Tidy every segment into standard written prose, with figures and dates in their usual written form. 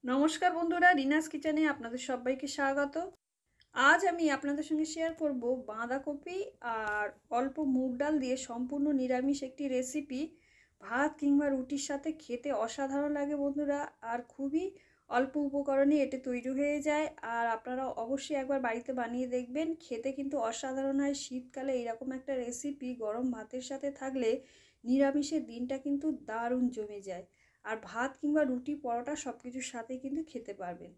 নমস্কার বন্ধুরা, রিনাস কিচেনে আপনাদের সবাইকে স্বাগত। আজ আমি আপনাদের সঙ্গে শেয়ার করব বাঁধাকপি আর অল্প মুগ ডাল দিয়ে সম্পূর্ণ নিরামিষ একটি রেসিপি। ভাত কিংবা রুটির সাথে খেতে অসাধারণ লাগে বন্ধুরা, আর খুবই অল্প উপকরণে এটি তৈরি হয়ে যায়। আর আপনারা অবশ্যই একবার বাড়িতে বানিয়ে দেখবেন, খেতে কিন্তু অসাধারণ হয়। শীতকালে এইরকম একটা রেসিপি গরম ভাতের সাথে থাকলে নিরামিষের দিনটা কিন্তু দারুণ জমে যায়। আর ভাত কিংবা রুটি পরোটা সব কিছুর সাথেই কিন্তু খেতে পারবেন।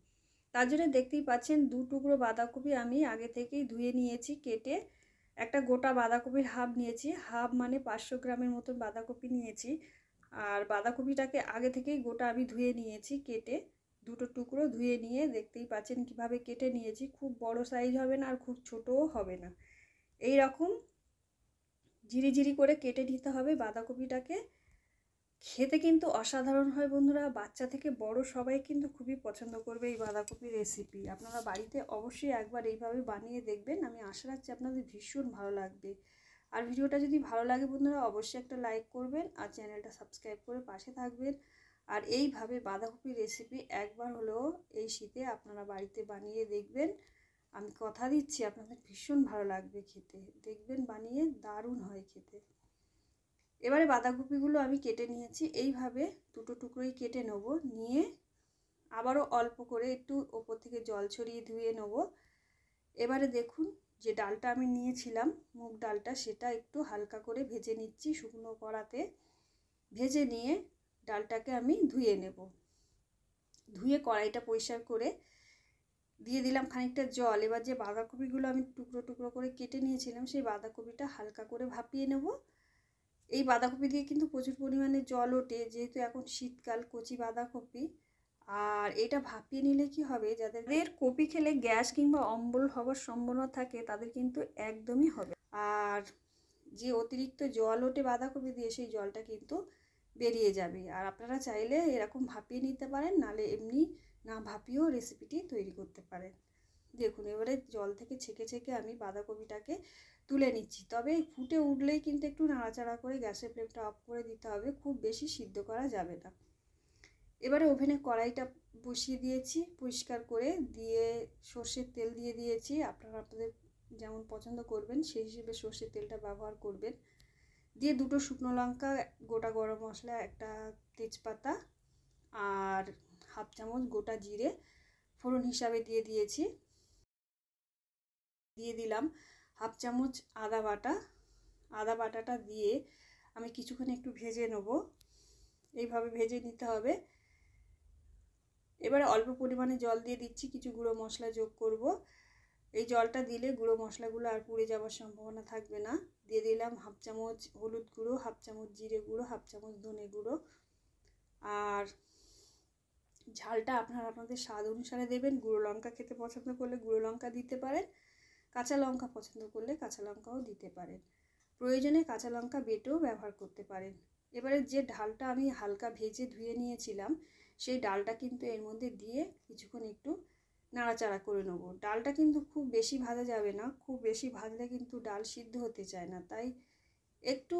তার জন্য দেখতেই পাচ্ছেন 2 টুকরো বাঁধাকপি আমি আগে থেকেই ধুয়ে নিয়েছি কেটে। একটা গোটা বাঁধাকপির হাফ নিয়েছি, হাফ মানে 500 গ্রামের মতন বাঁধাকপি নিয়েছি। আর বাঁধাকপিটাকে আগে থেকেই গোটা আমি ধুয়ে নিয়েছি কেটে। দুটো টুকরো ধুয়ে নিয়ে দেখতেই পাচ্ছেন কিভাবে কেটে নিয়েছি। খুব বড় সাইজ হবে না আর খুব ছোটও হবে না, এই রকম ঝিরিঝিরি করে কেটে নিতে হবে বাঁধাকপিটাকে। খেতে কিন্তু অসাধারণ হয় বন্ধুরা, বাচ্চা থেকে বড় সবাই কিন্তু খুবই পছন্দ করবে এই বাঁধাকপির রেসিপি। আপনারা বাড়িতে অবশ্যই একবার এইভাবে বানিয়ে দেখবেন, আমি আশা রাখছি আপনাদের ভীষণ ভালো লাগবে। আর ভিডিওটা যদি ভালো লাগে বন্ধুরা অবশ্যই একটা লাইক করবেন আর চ্যানেলটা সাবস্ক্রাইব করে পাশে থাকবেন। আর এইভাবে বাঁধাকপির রেসিপি একবার হলেও এই শীতে আপনারা বাড়িতে বানিয়ে দেখবেন, আমি কথা দিচ্ছি আপনাদের ভীষণ ভালো লাগবে খেতে। দেখবেন বানিয়ে দারুণ হয় খেতে। এবারে বাঁধাকপিগুলো আমি কেটে নিয়েছি, এইভাবে দুটো টুকরোই কেটে নেব। নিয়ে আবারও অল্প করে একটু ওপর থেকে জল ছড়িয়ে ধুয়ে নেব। এবারে দেখুন যে ডালটা আমি নিয়েছিলাম মুগ ডালটা, সেটা একটু হালকা করে ভেজে নিচ্ছি শুকনো কড়াতে। ভেজে নিয়ে ডালটাকে আমি ধুয়ে নেব। ধুয়ে কড়াইটা পরিষ্কার করে দিয়ে দিলাম খানিকটা জল। এবার যে বাঁধাকপিগুলো আমি টুকরো টুকরো করে কেটে নিয়েছিলাম সেই বাঁধাকপিটা হালকা করে ভাপিয়ে নেব। এই বাঁধাকপি দিয়ে কিন্তু প্রচুর পরিমাণে জল ওঠে, যেহেতু এখন শীতকাল, কচি বাঁধাকপি। আর এটা ভাপিয়ে নিলে কি হবে, যাদের কপি খেলে গ্যাস কিংবা অম্বল হওয়ার সম্ভাবনা থাকে তাদের কিন্তু একদমই হবে। আর যে অতিরিক্ত জল ওঠে বাঁধাকপি দিয়ে সেই জলটা কিন্তু বেরিয়ে যাবে। আর আপনারা চাইলে এরকম ভাপিয়ে নিতে পারেন, নালে এমনি না ভাপিয়েও রেসিপিটি তৈরি করতে পারেন। দেখুন এবারে জল থেকে ছেঁকে ছেঁকে আমি বাঁধাকপিটাকে তুলে নিচ্ছি। তবে ফুটে উঠলেই কিন্তু একটু নাড়াচাড়া করে গ্যাসের ফ্লেমটা অফ করে দিতে হবে, খুব বেশি সিদ্ধ করা যাবে না। এবারে ওভেনে কড়াইটা বসিয়ে দিয়েছি পরিষ্কার করে, দিয়ে সর্ষের তেল দিয়ে দিয়েছি। আপনারা আপনাদের যেমন পছন্দ করবেন সেই হিসেবে সর্ষের তেলটা ব্যবহার করবেন। দিয়ে দুটো শুকনো লঙ্কা, গোটা গরম মশলা, একটা তেজপাতা আর হাফ চামচ গোটা জিরে ফোড়ন হিসাবে দিয়ে দিয়েছি। দিয়ে দিলাম হাফ চামচ আদা বাটা। আদা বাটাটা দিয়ে আমি কিছুক্ষণ একটু ভেজে নেব, এইভাবে ভেজে নিতে হবে। এবারে অল্প পরিমাণে জল দিয়ে দিচ্ছি, কিছু গুঁড়ো মশলা যোগ করব। এই জলটা দিলে গুঁড়ো মশলাগুলো আর পুড়ে যাওয়ার সম্ভাবনা থাকবে না। দিয়ে দিলাম হাফ চামচ হলুদ গুঁড়ো, হাফ চামচ জিরে গুঁড়ো, হাফ চামচ ধনে গুঁড়ো। আর ঝালটা আপনারা আপনাদের স্বাদ অনুসারে দেবেন। গুঁড়ো লঙ্কা খেতে পছন্দ করলে গুঁড়ো লঙ্কা দিতে পারেন, কাঁচা লঙ্কা পছন্দ করলে কাঁচা লঙ্কাও দিতে পারেন। প্রয়োজনে কাঁচা লঙ্কা বেটেও ব্যবহার করতে পারেন। এবারে যে ডালটা আমি হালকা ভেজে ধুয়ে নিয়েছিলাম সেই ডালটা কিন্তু এর মধ্যে দিয়ে কিছুক্ষণ একটু নাড়াচাড়া করে নেব। ডালটা কিন্তু খুব বেশি ভাজা যাবে না, খুব বেশি ভাজলে কিন্তু ডাল সিদ্ধ হতে চায় না, তাই একটু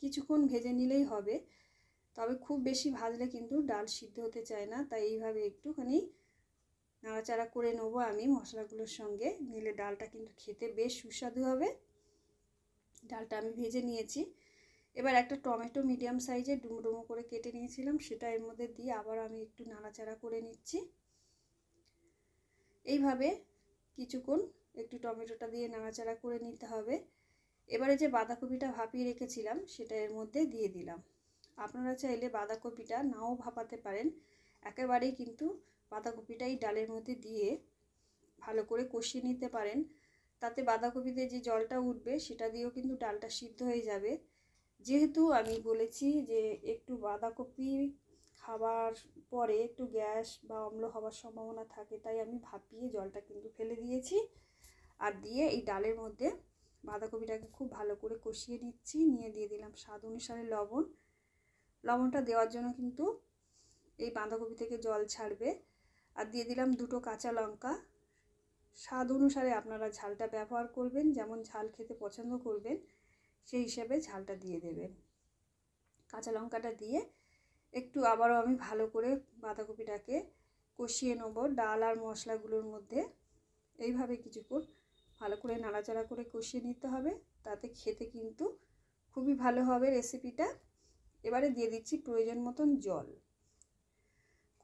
কিছুক্ষণ ভেজে নিলেই হবে। তবে খুব বেশি ভাজলে কিন্তু ডাল সিদ্ধ হতে চায় না, তাই এইভাবে একটুখানি নাড়াচাড়া করে নেবো আমি মশলাগুলোর সঙ্গে, নিলে ডালটা কিন্তু খেতে বেশ সুস্বাদু হবে। ডালটা আমি ভেজে নিয়েছি। এবার একটা টমেটো মিডিয়াম সাইজে ডুমো ডুমো করে কেটে নিয়েছিলাম, সেটা এর মধ্যে দিয়ে আবার আমি একটু নাড়াচাড়া করে নিচ্ছি। এইভাবে কিছুক্ষণ একটু টমেটোটা দিয়ে নাড়াচাড়া করে নিতে হবে। এবারে যে বাঁধাকপিটা ভাপিয়ে রেখেছিলাম সেটা এর মধ্যে দিয়ে দিলাম। আপনারা চাইলে বাঁধাকপিটা নাও ভাপাতে পারেন, একেবারেই কিন্তু বাঁধাকপিটাই ডালের মধ্যে দিয়ে ভালো করে কষিয়ে নিতে পারেন। তাতে বাঁধাকপিতে যে জলটা উঠবে সেটা দিয়েও কিন্তু ডালটা সিদ্ধ হয়ে যাবে। যেহেতু আমি বলেছি যে একটু বাঁধাকপি খাবার পরে একটু গ্যাস বা অম্ল হওয়ার সম্ভাবনা থাকে, তাই আমি ভাপিয়ে জলটা কিন্তু ফেলে দিয়েছি। আর দিয়ে এই ডালের মধ্যে বাঁধাকপিটাকে খুব ভালো করে কষিয়ে নিচ্ছি। নিয়ে দিয়ে দিলাম স্বাদ অনুসারে লবণ। লবণটা দেওয়ার জন্য কিন্তু এই বাঁধাকপি থেকে জল ছাড়বে। আর দিয়ে দিলাম দুটো কাঁচা লঙ্কা। স্বাদ অনুসারে আপনারা ঝালটা ব্যবহার করবেন, যেমন ঝাল খেতে পছন্দ করবেন সেই হিসাবে ঝালটা দিয়ে দেবেন। কাঁচা লঙ্কাটা দিয়ে একটু আবারও আমি ভালো করে বাঁধাকপিটাকে কষিয়ে নেব ডাল আর মশলাগুলোর মধ্যে। এইভাবে কিছুক্ষণ ভালো করে নাড়াচাড়া করে কষিয়ে নিতে হবে, তাতে খেতে কিন্তু খুবই ভালো হবে রেসিপিটা। এবারে দিয়ে দিচ্ছি প্রয়োজন মতন জল।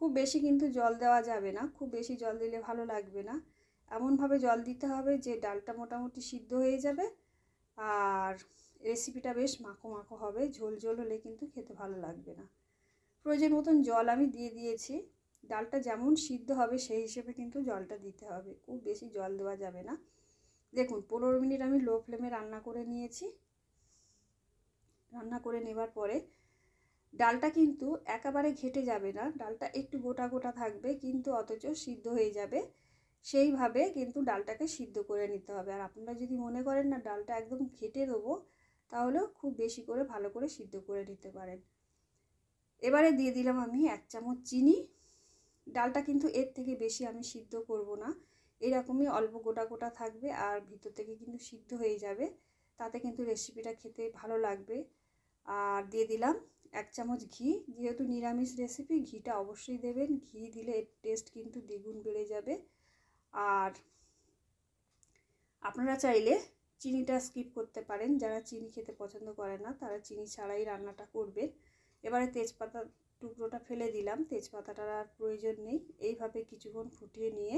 খুব বেশি কিন্তু জল দেওয়া যাবে না, খুব বেশি জল দিলে ভালো লাগবে না। এমনভাবে জল দিতে হবে যে ডালটা মোটামুটি সিদ্ধ হয়ে যাবে আর রেসিপিটা বেশ মাখো মাখো হবে। ঝোল ঝোল হলে কিন্তু খেতে ভালো লাগবে না। প্রয়োজন মতন জল আমি দিয়ে দিয়েছি। ডালটা যেমন সিদ্ধ হবে সেই হিসেবে কিন্তু জলটা দিতে হবে, খুব বেশি জল দেওয়া যাবে না। দেখুন 15 মিনিট আমি লো ফ্লেমে রান্না করে নিয়েছি। রান্না করে নেবার পরে ডালটা কিন্তু একেবারে ঘেটে যাবে না, ডালটা একটু গোটা গোটা থাকবে কিন্তু অথচ সিদ্ধ হয়ে যাবে। সেইভাবে কিন্তু ডালটাকে সিদ্ধ করে নিতে হবে। আর আপনারা যদি মনে করেন না ডালটা একদম ঘেটে দেবো, তাহলেও খুব বেশি করে ভালো করে সিদ্ধ করে নিতে পারেন। এবারে দিয়ে দিলাম আমি 1 চামচ চিনি। ডালটা কিন্তু এর থেকে বেশি আমি সিদ্ধ করব না, এরকমই অল্প গোটা গোটা থাকবে আর ভিতর থেকে কিন্তু সিদ্ধ হয়ে যাবে, তাতে কিন্তু রেসিপিটা খেতে ভালো লাগবে। আর দিয়ে দিলাম 1 চামচ ঘি। যেহেতু নিরামিষ রেসিপি ঘিটা অবশ্যই দেবেন, ঘি দিলে এর টেস্ট কিন্তু দ্বিগুণ বেড়ে যাবে। আর আপনারা চাইলে চিনিটা স্কিপ করতে পারেন, যারা চিনি খেতে পছন্দ করে না তারা চিনি ছাড়াই রান্নাটা করবেন। এবারে তেজপাতা টুকরোটা ফেলে দিলাম, তেজপাতাটার আর প্রয়োজন নেই। এইভাবে কিছুক্ষণ ফুটিয়ে নিয়ে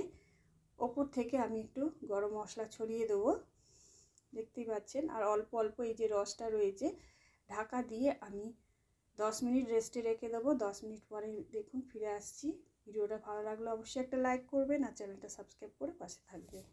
ওপর থেকে আমি একটু গরম মশলা ছড়িয়ে দেবো, দেখতেই পাচ্ছেন। আর অল্প অল্প এই যে রসটা রয়েছে ঢাকা দিয়ে আমি 10 মিনিট রেস্টে রেখে দেবো। 10 মিনিট পরে দেখুন ফিরে আসছি। ভিডিওটা ভালো লাগলে অবশ্যই একটা লাইক করবেন আর চ্যানেলটা সাবস্ক্রাইব করে পাশে থাকবেন।